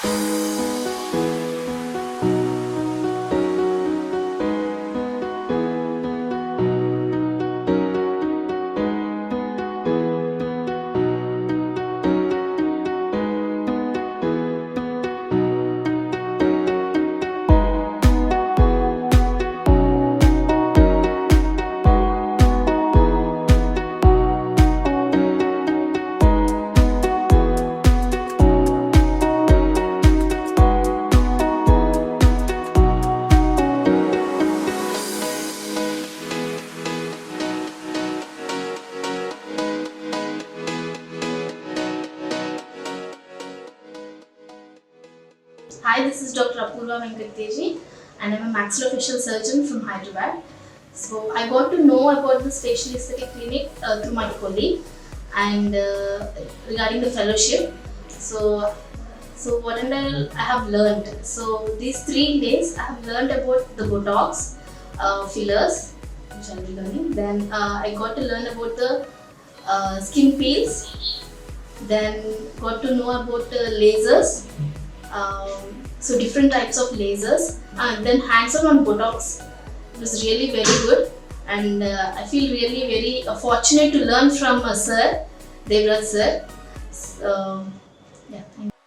Hi, this is Dr. Apurva Venkateji and I'm a maxillofacial surgeon from Hyderabad. So I got to know about this facial aesthetic clinic through my colleague and regarding the fellowship. So what and I have learned. So these 3 days I have learned about the Botox fillers, which I'll be learning. Then I got to learn about the skin peels. Then got to know about lasers. So different types of lasers, and then hands-on on Botox. It was really very good, and I feel really very fortunate to learn from sir, Devraj sir. So, yeah, thank you.